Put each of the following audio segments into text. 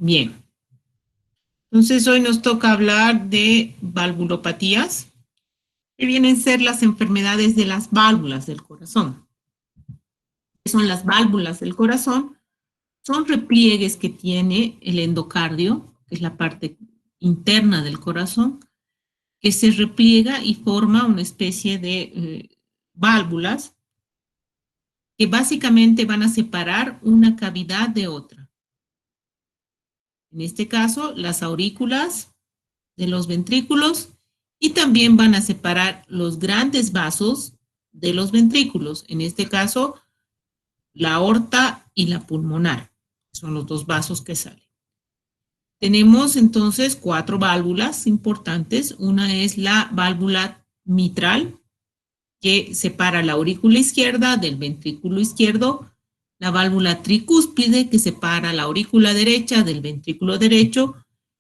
Bien, entonces hoy nos toca hablar de valvulopatías, que vienen a ser las enfermedades de las válvulas del corazón. ¿Qué son las válvulas del corazón? Son repliegues que tiene el endocardio, que es la parte interna del corazón, que se repliega y forma una especie de válvulas que básicamente van a separar una cavidad de otra. En este caso, las aurículas de los ventrículos y también van a separar los grandes vasos de los ventrículos, en este caso la aorta y la pulmonar, son los dos vasos que salen. Tenemos entonces 4 válvulas importantes. Una es la válvula mitral, que separa la aurícula izquierda del ventrículo izquierdo, la válvula tricúspide, que separa la aurícula derecha del ventrículo derecho,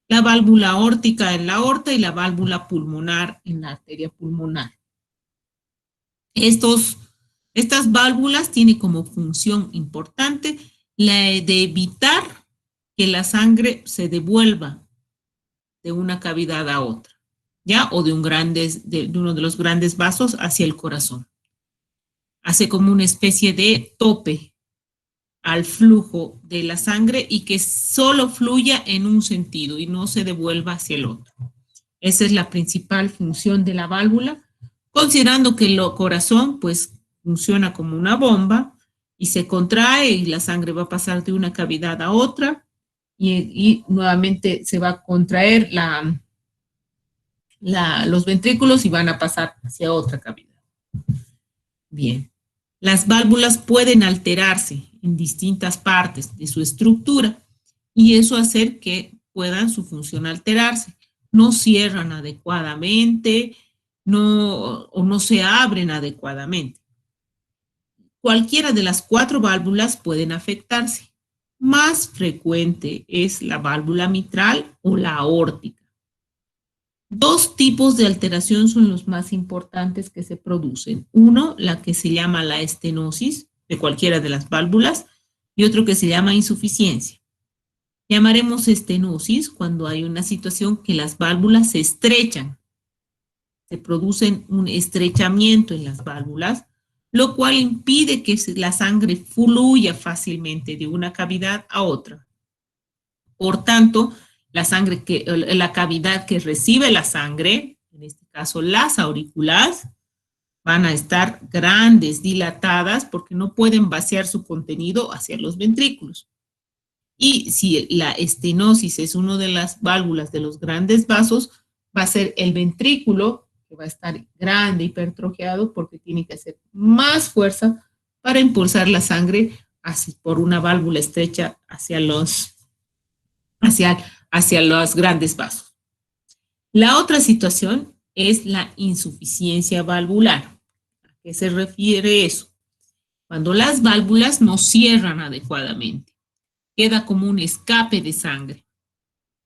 la válvula aórtica en la aorta y la válvula pulmonar en la arteria pulmonar. Estas válvulas tienen como función importante la de evitar que la sangre se devuelva de una cavidad a otra, ¿ya? O de uno de los grandes vasos hacia el corazón. Hace como una especie de tope al flujo de la sangre y que solo fluya en un sentido y no se devuelva hacia el otro. Esa es la principal función de la válvula, considerando que el corazón pues funciona como una bomba y se contrae y la sangre va a pasar de una cavidad a otra y nuevamente se va a contraer los ventrículos y van a pasar hacia otra cavidad. Bien. Las válvulas pueden alterarse en distintas partes de su estructura y eso hacer que puedan su función alterarse. No cierran adecuadamente, o no se abren adecuadamente. Cualquiera de las 4 válvulas pueden afectarse. Más frecuente es la válvula mitral o la aórtica. 2 tipos de alteración son los más importantes que se producen. Uno, la que se llama la estenosis de cualquiera de las válvulas y otro que se llama insuficiencia. Llamaremos estenosis cuando hay una situación que las válvulas se estrechan. Se produce un estrechamiento en las válvulas, lo cual impide que la sangre fluya fácilmente de una cavidad a otra. Por tanto, la cavidad que recibe la sangre, en este caso las aurículas, van a estar grandes, dilatadas, porque no pueden vaciar su contenido hacia los ventrículos. Y si la estenosis es una de las válvulas de los grandes vasos, va a ser el ventrículo, que va a estar grande, hipertrofiado, porque tiene que hacer más fuerza para impulsar la sangre por una válvula estrecha hacia los grandes vasos. La otra situación es la insuficiencia valvular. ¿A qué se refiere eso? Cuando las válvulas no cierran adecuadamente, queda como un escape de sangre.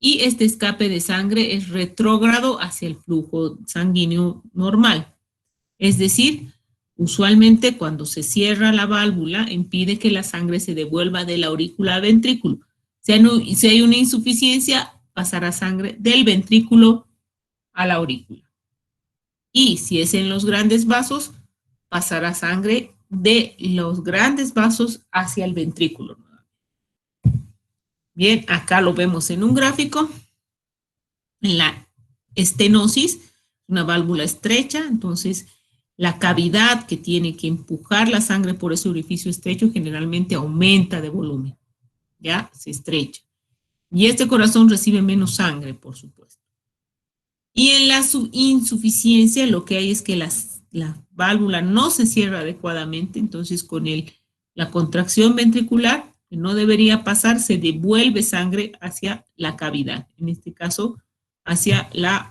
Y este escape de sangre es retrógrado hacia el flujo sanguíneo normal. Es decir, usualmente cuando se cierra la válvula, impide que la sangre se devuelva de la aurícula al ventrículo. Si hay una insuficiencia, pasará sangre del ventrículo a la aurícula. Y si es en los grandes vasos, pasará sangre de los grandes vasos hacia el ventrículo. Bien, acá lo vemos en un gráfico. En la estenosis, una válvula estrecha, entonces la cavidad que tiene que empujar la sangre por ese orificio estrecho generalmente aumenta de volumen, ¿ya? Se estrecha. Y este corazón recibe menos sangre, por supuesto. Y en la insuficiencia lo que hay es que la válvula no se cierra adecuadamente, entonces con la contracción ventricular, que no debería pasar, se devuelve sangre hacia la cavidad, en este caso hacia la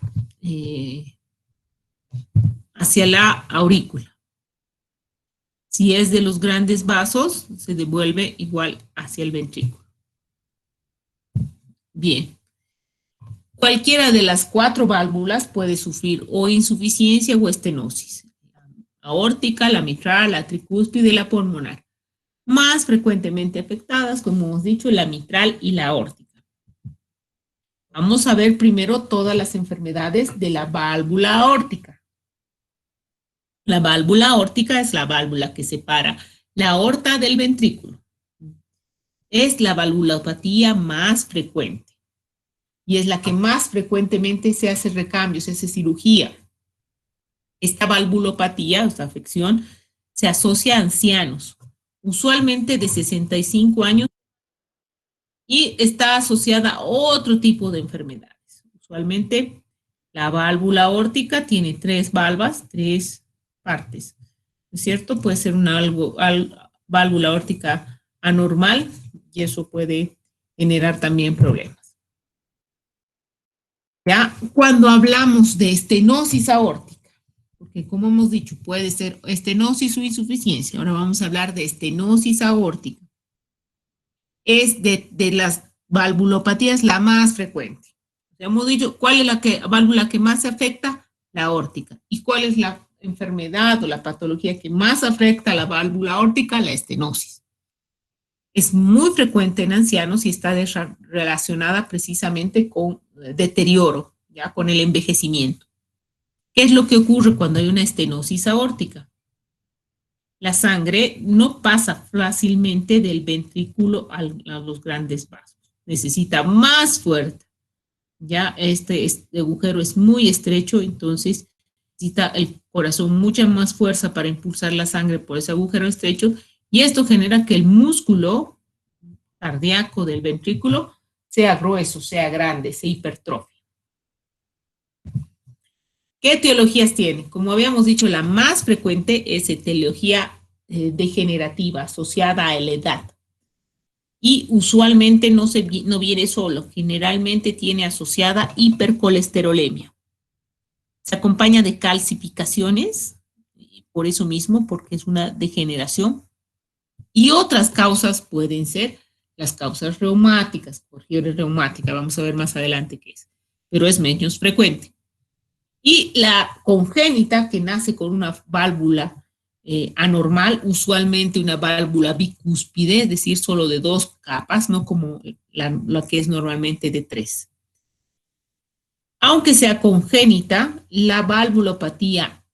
aurícula. Si es de los grandes vasos, se devuelve igual hacia el ventrículo. Bien. Cualquiera de las 4 válvulas puede sufrir o insuficiencia o estenosis. La aórtica, la mitral, la tricúspide y la pulmonar. Más frecuentemente afectadas, como hemos dicho, la mitral y la aórtica. Vamos a ver primero todas las enfermedades de la válvula aórtica. La válvula aórtica es la válvula que separa la aorta del ventrículo. Es la valvulopatía más frecuente y es la que más frecuentemente se hace recambios, se hace cirugía. Esta valvulopatía, esta afección, se asocia a ancianos, usualmente de 65 años, y está asociada a otro tipo de enfermedades. Usualmente la válvula aórtica tiene tres valvas, tres partes, ¿no es cierto? Puede ser una válvula aórtica anormal y eso puede generar también problemas. Ya, cuando hablamos de estenosis aórtica, porque como hemos dicho, puede ser estenosis o insuficiencia, ahora vamos a hablar de estenosis aórtica. Es de las valvulopatías la más frecuente. Hemos dicho, ¿cuál es la válvula que más se afecta? La aórtica. ¿Y cuál es la enfermedad o la patología que más afecta a la válvula aórtica? La estenosis. Es muy frecuente en ancianos y está relacionada precisamente con deterioro, ya con el envejecimiento. ¿Qué es lo que ocurre cuando hay una estenosis aórtica? La sangre no pasa fácilmente del ventrículo a los grandes vasos. Necesita más fuerza. Ya este agujero es muy estrecho, entonces necesita el corazón mucha más fuerza para impulsar la sangre por ese agujero estrecho, y esto genera que el músculo cardíaco del ventrículo sea grueso, sea grande, se hipertrofia. ¿Qué etiologías tiene? Como habíamos dicho, la más frecuente es etiología degenerativa asociada a la edad. Y usualmente no viene solo, generalmente tiene asociada hipercolesterolemia. Se acompaña de calcificaciones, por eso mismo, porque es una degeneración. Y otras causas pueden ser las causas reumáticas, por fiebre reumática, vamos a ver más adelante qué es, pero es menos frecuente. Y la congénita, que nace con una válvula anormal, usualmente una válvula bicúspide, es decir, solo de 2 capas, no como la que es normalmente de 3. Aunque sea congénita, la valvulopatía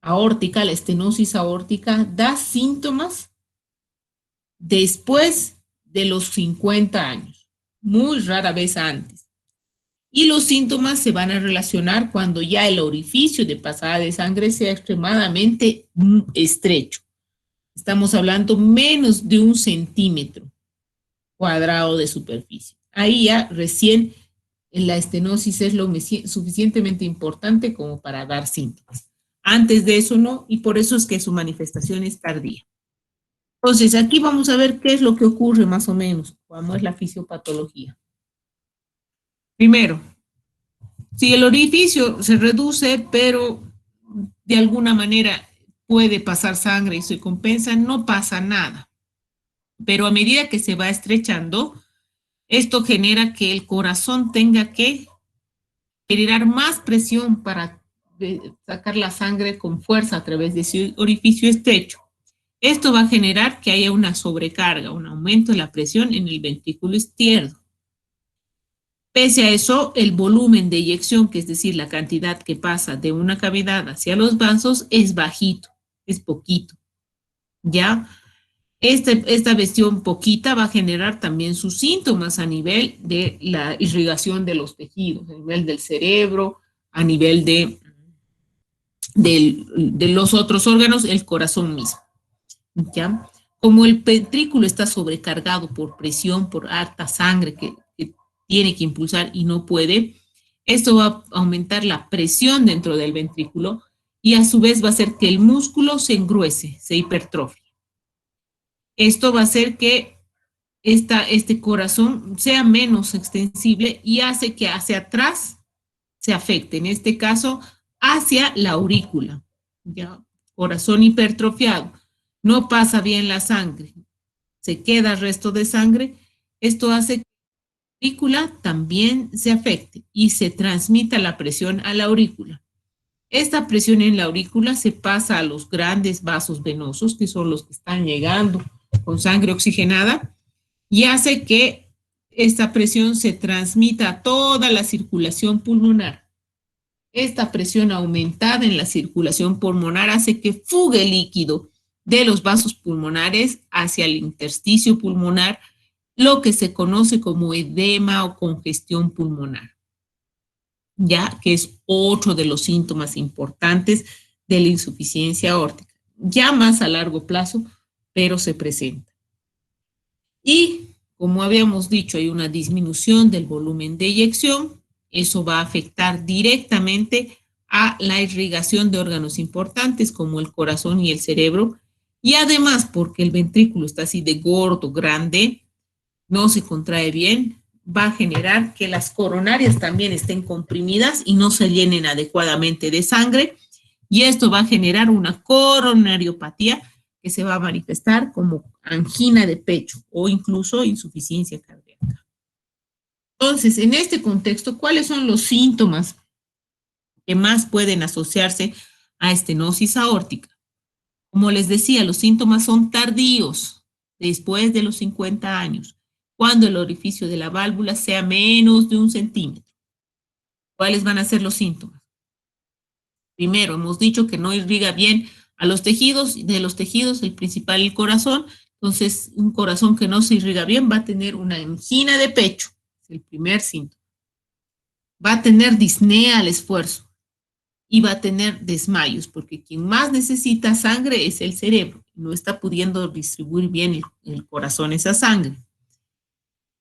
aórtica, la estenosis aórtica, da síntomas después de los 50 años, muy rara vez antes. Y los síntomas se van a relacionar cuando ya el orificio de pasada de sangre sea extremadamente estrecho. Estamos hablando menos de 1 centímetro cuadrado de superficie. Ahí ya recién la estenosis es lo suficientemente importante como para dar síntomas. Antes de eso no, y por eso es que su manifestación es tardía. Entonces, aquí vamos a ver qué es lo que ocurre más o menos, cómo es la fisiopatología. Primero, si el orificio se reduce, pero de alguna manera puede pasar sangre y se compensa, no pasa nada. Pero a medida que se va estrechando, esto genera que el corazón tenga que generar más presión para sacar la sangre con fuerza a través de ese orificio estrecho. Esto va a generar que haya una sobrecarga, un aumento de la presión en el ventrículo izquierdo. Pese a eso, el volumen de eyección, que es decir, la cantidad que pasa de una cavidad hacia los vasos, es bajito, es poquito. ¿Ya? Esta versión poquita va a generar también sus síntomas a nivel de la irrigación de los tejidos, a nivel del cerebro, a nivel de los otros órganos, el corazón mismo. ¿Ya? Como el ventrículo está sobrecargado por presión, por harta sangre que tiene que impulsar y no puede, esto va a aumentar la presión dentro del ventrículo y a su vez va a hacer que el músculo se engruese, se hipertrofie. Esto va a hacer que este corazón sea menos extensible y hace que hacia atrás se afecte, en este caso hacia la aurícula. ¿Ya? Corazón hipertrofiado, no pasa bien la sangre, se queda resto de sangre, esto hace que la aurícula también se afecte y se transmita la presión a la aurícula. Esta presión en la aurícula se pasa a los grandes vasos venosos, que son los que están llegando con sangre oxigenada, y hace que esta presión se transmita a toda la circulación pulmonar. Esta presión aumentada en la circulación pulmonar hace que fugue el líquido de los vasos pulmonares hacia el intersticio pulmonar, lo que se conoce como edema o congestión pulmonar, ya que es otro de los síntomas importantes de la insuficiencia aórtica, ya más a largo plazo, pero se presenta. Y como habíamos dicho, hay una disminución del volumen de eyección. Eso va a afectar directamente a la irrigación de órganos importantes como el corazón y el cerebro. Y además, porque el ventrículo está así de gordo, grande, no se contrae bien, va a generar que las coronarias también estén comprimidas y no se llenen adecuadamente de sangre. Y esto va a generar una coronariopatía que se va a manifestar como angina de pecho o incluso insuficiencia cardíaca. Entonces, en este contexto, ¿cuáles son los síntomas que más pueden asociarse a estenosis aórtica? Como les decía, los síntomas son tardíos, después de los 50 años, cuando el orificio de la válvula sea menos de 1 centímetro. ¿Cuáles van a ser los síntomas? Primero, hemos dicho que no irriga bien a los tejidos, de los tejidos el principal el corazón. Entonces, un corazón que no se irriga bien va a tener una angina de pecho, es el primer síntoma. Va a tener disnea al esfuerzo y va a tener desmayos, porque quien más necesita sangre es el cerebro, no está pudiendo distribuir bien el corazón esa sangre.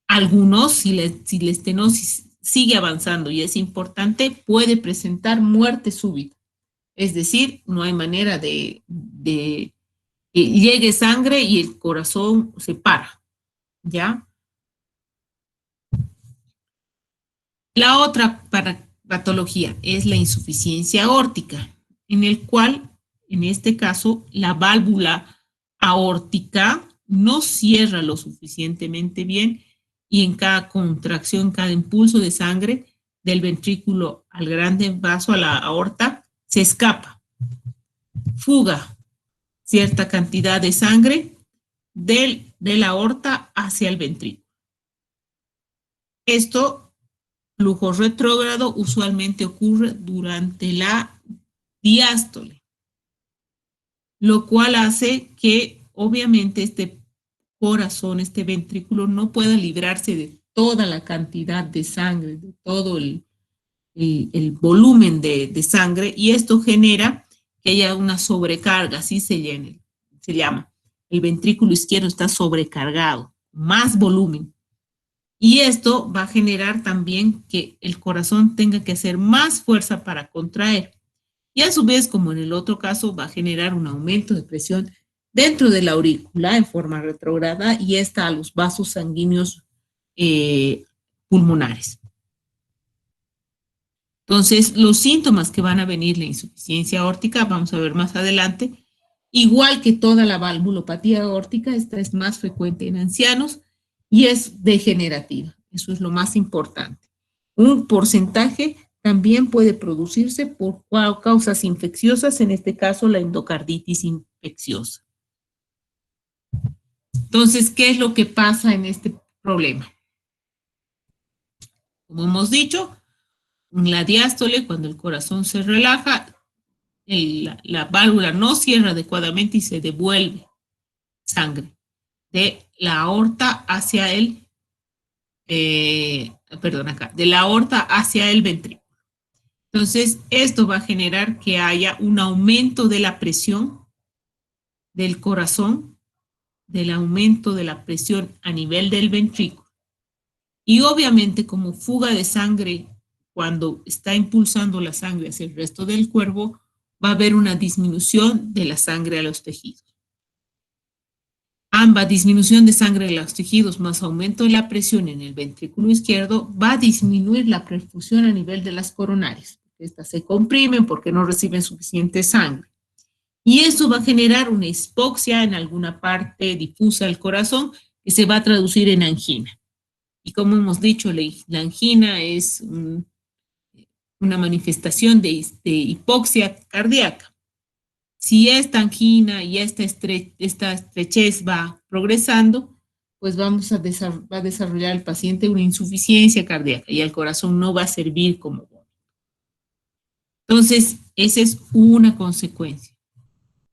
Algunos, si la estenosis sigue avanzando y es importante, puede presentar muerte súbita. Es decir, no hay manera de que llegue sangre y el corazón se para, ¿ya? La otra patología es la insuficiencia aórtica, en el cual, en este caso, la válvula aórtica no cierra lo suficientemente bien y en cada contracción, cada impulso de sangre del ventrículo al grande vaso, a la aorta, se escapa, fuga cierta cantidad de sangre de la aorta hacia el ventrículo. Esto, flujo retrógrado, usualmente ocurre durante la diástole, lo cual hace que obviamente este corazón, este ventrículo, no pueda librarse de toda la cantidad de sangre, de todo el volumen de sangre, y esto genera que haya una sobrecarga, así se llama. El ventrículo izquierdo está sobrecargado, más volumen. Y esto va a generar también que el corazón tenga que hacer más fuerza para contraer. Y a su vez, como en el otro caso, va a generar un aumento de presión dentro de la aurícula en forma retrógrada y esta a los vasos sanguíneos pulmonares. Entonces, los síntomas que van a venir, la insuficiencia aórtica, vamos a ver más adelante, igual que toda la valvulopatía aórtica, esta es más frecuente en ancianos y es degenerativa. Eso es lo más importante. Un porcentaje también puede producirse por causas infecciosas, en este caso la endocarditis infecciosa. Entonces, ¿qué es lo que pasa en este problema? Como hemos dicho, en la diástole, cuando el corazón se relaja, la válvula no cierra adecuadamente y se devuelve sangre de la aorta hacia el, de la aorta hacia el ventrículo. Entonces, esto va a generar que haya un aumento de la presión del corazón, del aumento de la presión a nivel del ventrículo. Y obviamente, como fuga de sangre, cuando está impulsando la sangre hacia el resto del cuerpo, va a haber una disminución de la sangre a los tejidos. Ambas, disminución de sangre en los tejidos más aumento de la presión en el ventrículo izquierdo, va a disminuir la perfusión a nivel de las coronarias. Estas se comprimen porque no reciben suficiente sangre. Y eso va a generar una hipoxia en alguna parte difusa del corazón que se va a traducir en angina. Y como hemos dicho, la angina es una manifestación de hipoxia cardíaca. Si esta angina y esta estrechez va progresando, pues va a desarrollar el paciente una insuficiencia cardíaca y el corazón no va a servir como bono. Entonces, esa es una consecuencia.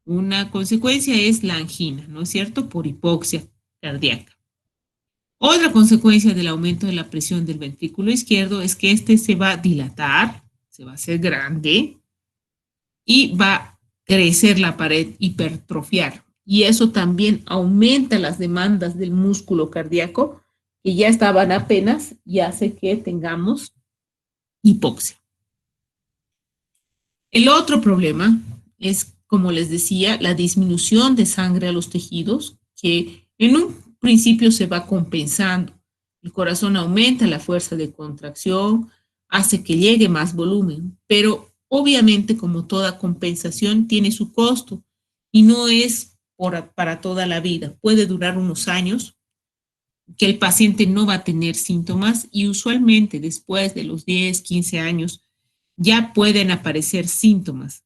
Una consecuencia es la angina, ¿no es cierto? Por hipoxia cardíaca. Otra consecuencia del aumento de la presión del ventrículo izquierdo es que este se va a dilatar, se va a hacer grande y va a crecer la pared, hipertrofiar. Y eso también aumenta las demandas del músculo cardíaco, que ya estaban apenas, y hace que tengamos hipoxia. El otro problema es, como les decía, la disminución de sangre a los tejidos, que en un principio se va compensando. El corazón aumenta la fuerza de contracción, hace que llegue más volumen, pero obviamente, como toda compensación, tiene su costo y no es para toda la vida. Puede durar unos años, que el paciente no va a tener síntomas y usualmente después de los 10, 15 años ya pueden aparecer síntomas.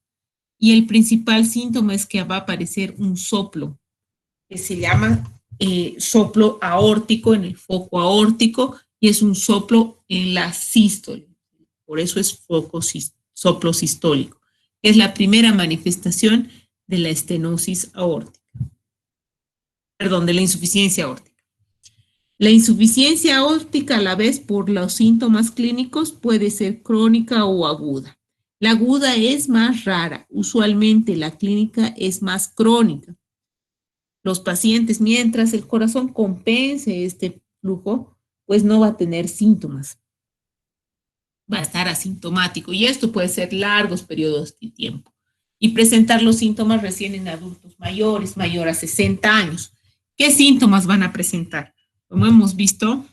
Y el principal síntoma es que va a aparecer un soplo, que se llama soplo aórtico, en el foco aórtico, y es un soplo en la sístole. Por eso es soplo sistólico. Es la primera manifestación de la estenosis aórtica. Perdón, de la insuficiencia aórtica. La insuficiencia aórtica, a la vez, por los síntomas clínicos, puede ser crónica o aguda. La aguda es más rara. Usualmente la clínica es más crónica. Los pacientes, mientras el corazón compense este flujo, pues no va a tener síntomas. Va a estar asintomático y esto puede ser largos periodos de tiempo y presentar los síntomas recién en adultos mayores, mayor a 60 años. ¿Qué síntomas van a presentar? Como hemos visto,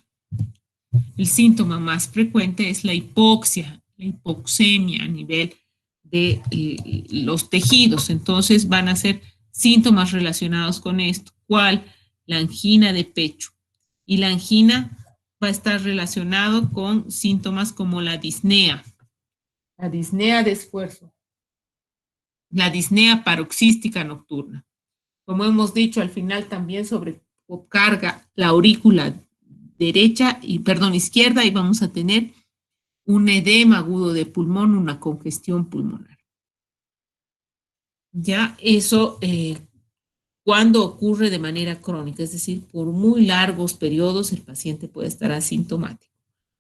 el síntoma más frecuente es la hipoxia, la hipoxemia a nivel de los tejidos. Entonces van a ser síntomas relacionados con esto. ¿Cuál? La angina de pecho. Y la angina va a estar relacionado con síntomas como la disnea de esfuerzo, la disnea paroxística nocturna. Como hemos dicho, al final también sobrecarga la aurícula izquierda y vamos a tener un edema agudo de pulmón, una congestión pulmonar. Ya eso cuando ocurre de manera crónica, es decir, por muy largos periodos el paciente puede estar asintomático.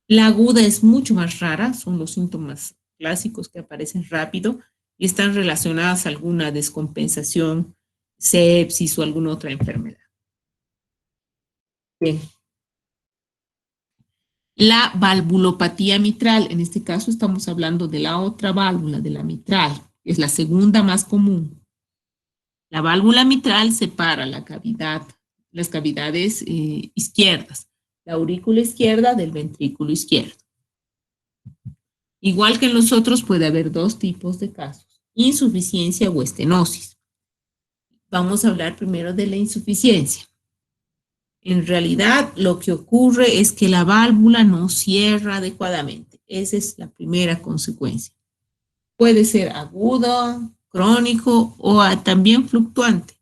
La aguda es mucho más rara, son los síntomas clásicos que aparecen rápido y están relacionadas a alguna descompensación, sepsis o alguna otra enfermedad. Bien. La valvulopatía mitral, en este caso estamos hablando de la otra válvula, de la mitral, que es la segunda más común. La válvula mitral separa las cavidades izquierdas, la aurícula izquierda del ventrículo izquierdo. Igual que en los otros puede haber dos tipos de casos, insuficiencia o estenosis. Vamos a hablar primero de la insuficiencia. En realidad, lo que ocurre es que la válvula no cierra adecuadamente. Esa es la primera consecuencia. Puede ser agudo, crónico o también fluctuante.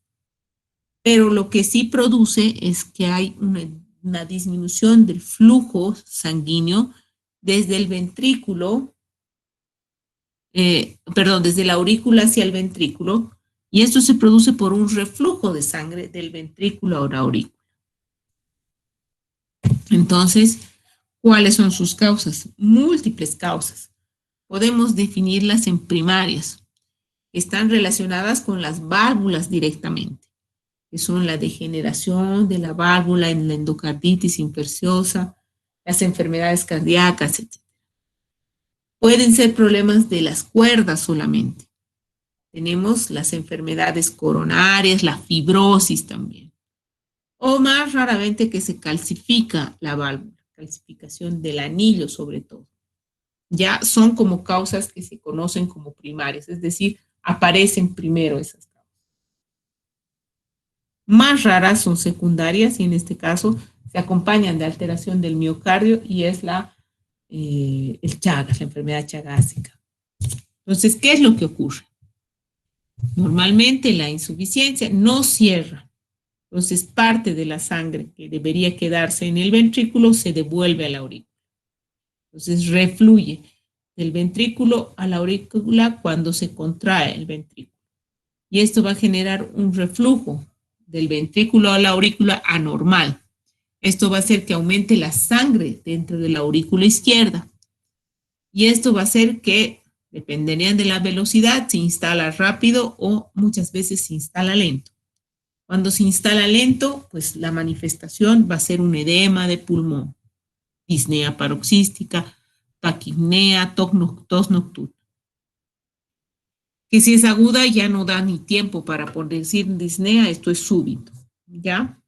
Pero lo que sí produce es que hay una disminución del flujo sanguíneo desde el ventrículo, desde la aurícula hacia el ventrículo, y esto se produce por un reflujo de sangre del ventrículo a la aurícula. Entonces, ¿cuáles son sus causas? Múltiples causas. Podemos definirlas en primarias, que están relacionadas con las válvulas directamente, que son la degeneración de la válvula en la endocarditis infecciosa, las enfermedades cardíacas, etc. Pueden ser problemas de las cuerdas solamente. Tenemos las enfermedades coronarias, la fibrosis también. O más raramente que se calcifica la válvula, calcificación del anillo sobre todo. Ya son como causas que se conocen como primarias, es decir, aparecen primero esas causas. Más raras son secundarias y en este caso se acompañan de alteración del miocardio y es el Chagas, la enfermedad chagásica. Entonces, ¿qué es lo que ocurre? Normalmente la insuficiencia no cierra. Entonces, parte de la sangre que debería quedarse en el ventrículo se devuelve a la aurícula. Entonces, refluye del ventrículo a la aurícula cuando se contrae el ventrículo. Y esto va a generar un reflujo del ventrículo a la aurícula anormal. Esto va a hacer que aumente la sangre dentro de la aurícula izquierda. Y esto va a hacer que, dependería de la velocidad, se instala rápido o muchas veces se instala lento. Cuando se instala lento, pues la manifestación va a ser un edema de pulmón, disnea paroxística, taquipnea, tos nocturna. Que si es aguda ya no da ni tiempo para poder decir disnea, esto es súbito, ¿ya?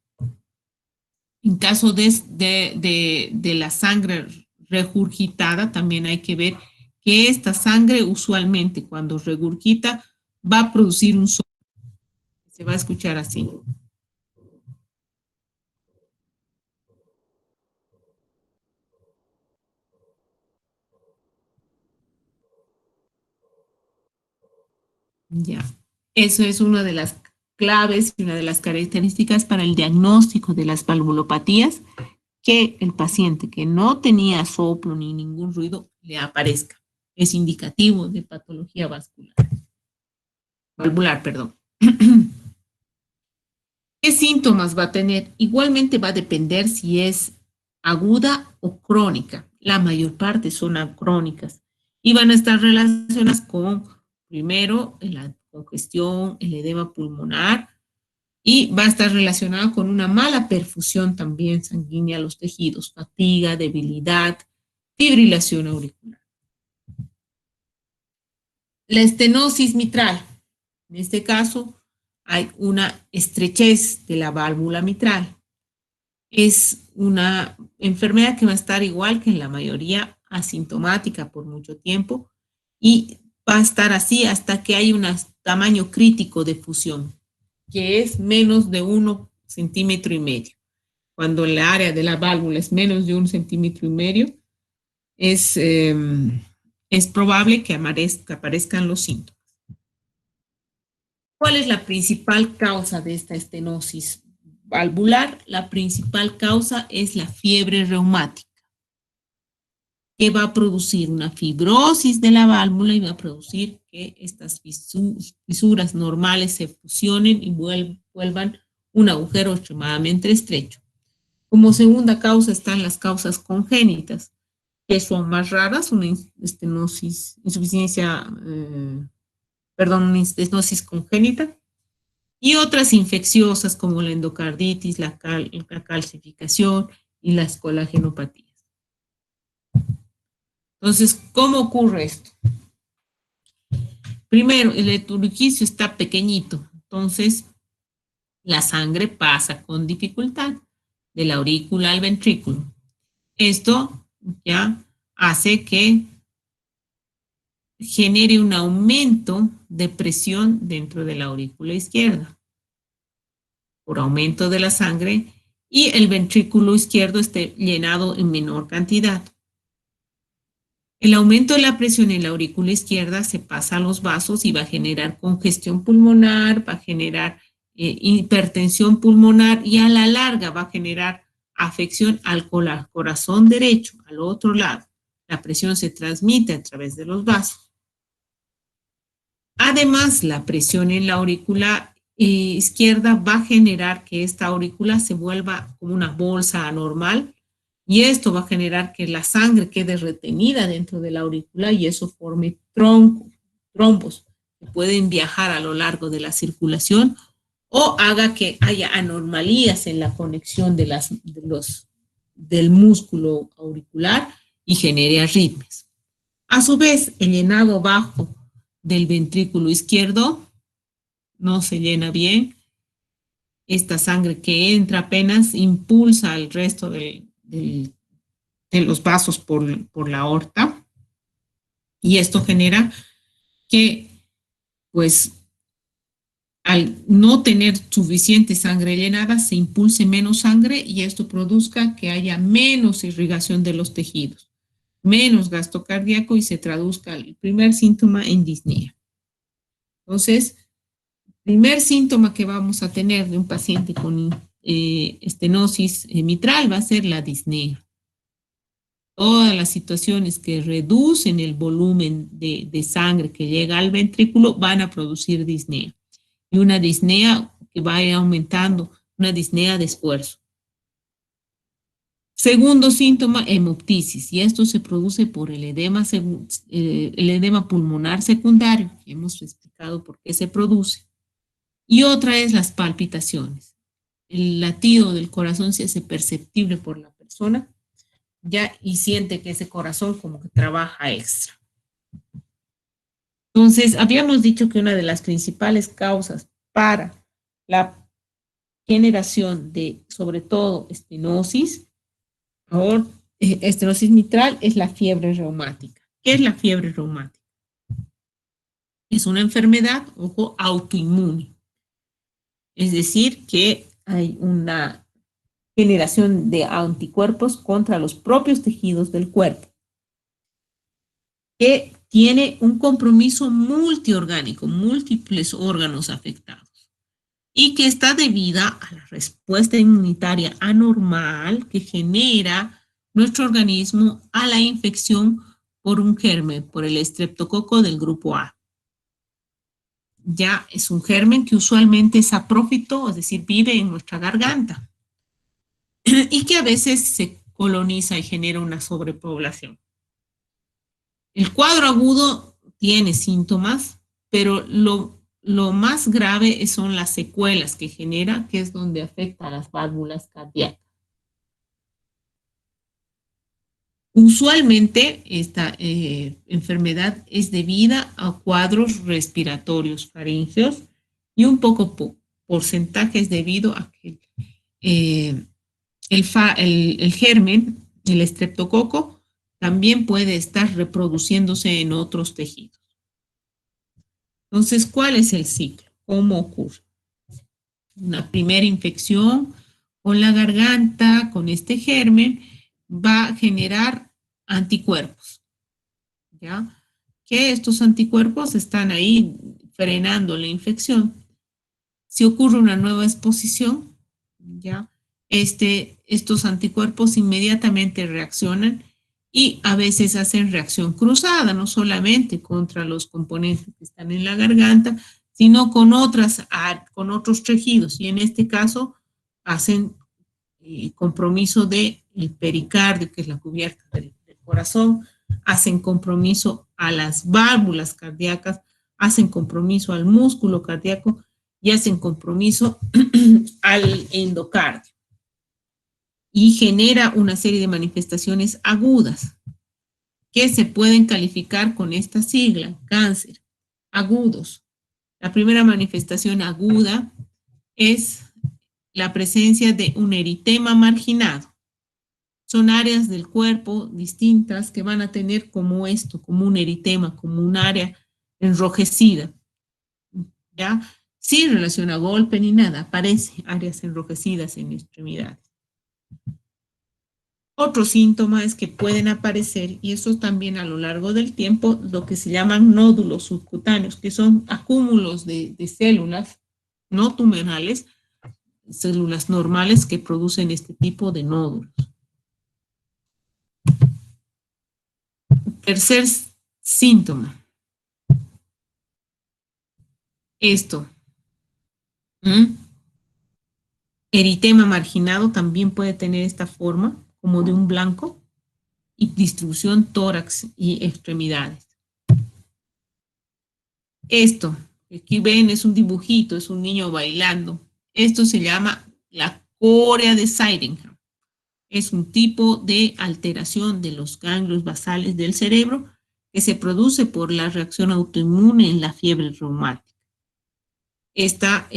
En caso de la sangre regurgitada, también hay que ver que esta sangre usualmente cuando regurgita va a producir un sonido. Se va a escuchar así. Ya. Eso es una de las claves y una de las características para el diagnóstico de las valvulopatías, que el paciente que no tenía soplo ni ningún ruido le aparezca. Es indicativo de patología vascular. Valvular, perdón. ¿Qué síntomas va a tener? Igualmente va a depender si es aguda o crónica. La mayor parte son crónicas y van a estar relacionadas con, primero, la congestión, el edema pulmonar, y va a estar relacionado con una mala perfusión también sanguínea a los tejidos, fatiga, debilidad, fibrilación auricular. La estenosis mitral. En este caso, hay una estrechez de la válvula mitral. Es una enfermedad que va a estar igual que en la mayoría, asintomática por mucho tiempo, y va a estar así hasta que hay un tamaño crítico de fusión, que es menos de 1,5 centímetros. Cuando el área de la válvula es menos de 1,5 centímetros, es probable que aparezcan los síntomas. ¿Cuál es la principal causa de esta estenosis valvular? La principal causa es la fiebre reumática, que va a producir una fibrosis de la válvula y va a producir que estas fisuras normales se fusionen y vuelvan un agujero extremadamente estrecho. Como segunda causa están las causas congénitas, que son más raras, una estenosis, una estenosis congénita, y otras infecciosas como la endocarditis, la calcificación y las colagenopatías. Entonces, ¿cómo ocurre esto? Primero, el orificio está pequeñito, entonces la sangre pasa con dificultad de la aurícula al ventrículo. Esto ya hace que genere un aumento de presión dentro de la aurícula izquierda por aumento de la sangre, y el ventrículo izquierdo esté llenado en menor cantidad. El aumento de la presión en la aurícula izquierda se pasa a los vasos y va a generar congestión pulmonar, va a generar hipertensión pulmonar, y a la larga va a generar afección al corazón derecho, al otro lado. La presión se transmite a través de los vasos. Además, la presión en la aurícula izquierda va a generar que esta aurícula se vuelva como una bolsa anormal, y esto va a generar que la sangre quede retenida dentro de la aurícula y eso forme trombos que pueden viajar a lo largo de la circulación o haga que haya anomalías en la conexión del músculo auricular y genere arritmias. A su vez, el llenado bajo del ventrículo izquierdo no se llena bien. Esta sangre que entra apenas impulsa al resto de los vasos por la aorta, y esto genera que, pues, al no tener suficiente sangre llenada, se impulse menos sangre y esto produzca que haya menos irrigación de los tejidos, menos gasto cardíaco, y se traduzca el primer síntoma en disnea. Entonces, Primer síntoma que vamos a tener de un paciente con estenosis mitral va a ser la disnea. Todas las situaciones que reducen el volumen de sangre que llega al ventrículo van a producir disnea. Y una disnea que va a ir aumentando, una disnea de esfuerzo. Segundo síntoma, hemoptisis, y esto se produce por el edema pulmonar secundario, que hemos explicado por qué se produce. Y otra es las palpitaciones. El latido del corazón se hace perceptible por la persona ya y siente que ese corazón como que trabaja extra. Entonces, habíamos dicho que una de las principales causas para la generación de, sobre todo, estenosis o estenosis mitral es la fiebre reumática. ¿Qué es la fiebre reumática? Es una enfermedad, ojo, autoinmune. Es decir, que hay una generación de anticuerpos contra los propios tejidos del cuerpo, que tiene un compromiso multiorgánico, múltiples órganos afectados, y que está debida a la respuesta inmunitaria anormal que genera nuestro organismo a la infección por un germen, por el estreptococo del grupo A. Ya es un germen que usualmente es saprófito, es decir, vive en nuestra garganta y que a veces se coloniza y genera una sobrepoblación. El cuadro agudo tiene síntomas, pero lo más grave son las secuelas que genera, que es donde afecta a las válvulas cardíacas. Usualmente esta enfermedad es debida a cuadros respiratorios faríngeos y un poco porcentaje es debido a que el germen, el estreptococo, también puede estar reproduciéndose en otros tejidos. Entonces, ¿cuál es el ciclo? ¿Cómo ocurre? Una primera infección con la garganta, con este germen, va a generar anticuerpos, ¿ya? Que estos anticuerpos están ahí frenando la infección. Si ocurre una nueva exposición, ¿ya? Estos anticuerpos inmediatamente reaccionan y a veces hacen reacción cruzada, no solamente contra los componentes que están en la garganta, sino con otros tejidos. Y en este caso hacen compromiso del pericardio, que es la cubierta del corazón, hacen compromiso a las válvulas cardíacas, hacen compromiso al músculo cardíaco y hacen compromiso al endocardio. Y genera una serie de manifestaciones agudas que se pueden calificar con esta sigla, cáncer, agudos. La primera manifestación aguda es la presencia de un eritema marginado. Son áreas del cuerpo distintas que van a tener como esto, como un eritema, como un área enrojecida, ¿ya? Sin relación a golpe ni nada, aparece áreas enrojecidas en extremidades. Otro síntoma es que pueden aparecer, y eso también a lo largo del tiempo, lo que se llaman nódulos subcutáneos, que son acúmulos de células no tumorales, células normales que producen este tipo de nódulos. Tercer síntoma. Esto. Eritema marginado también puede tener esta forma, como de un blanco, y distribución tórax y extremidades. Esto, aquí ven, es un dibujito, es un niño bailando. Esto se llama la corea de Sydenham. Es un tipo de alteración de los ganglios basales del cerebro que se produce por la reacción autoinmune en la fiebre reumática. Esta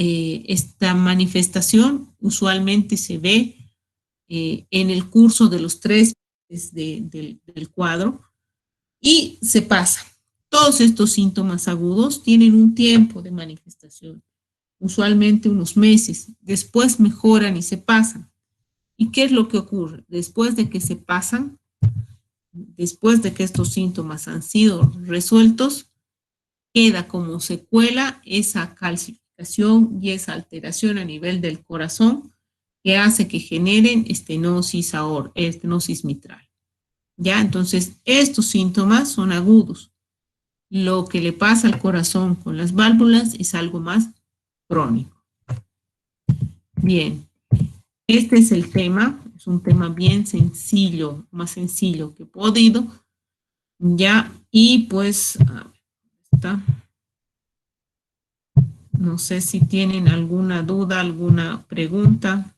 manifestación usualmente se ve en el curso de los 3 meses del cuadro y se pasa. Todos estos síntomas agudos tienen un tiempo de manifestación, usualmente unos meses. Después mejoran y se pasan. ¿Y qué es lo que ocurre? Después de que se pasan, después de que estos síntomas han sido resueltos, queda como secuela esa calcificación y esa alteración a nivel del corazón que hace que generen estenosis mitral. ¿Ya? Entonces, estos síntomas son agudos. Lo que le pasa al corazón con las válvulas es algo más crónico. Bien, este es el tema, es un tema bien sencillo, más sencillo que he podido, ya, y pues, está. No sé si tienen alguna duda, alguna pregunta.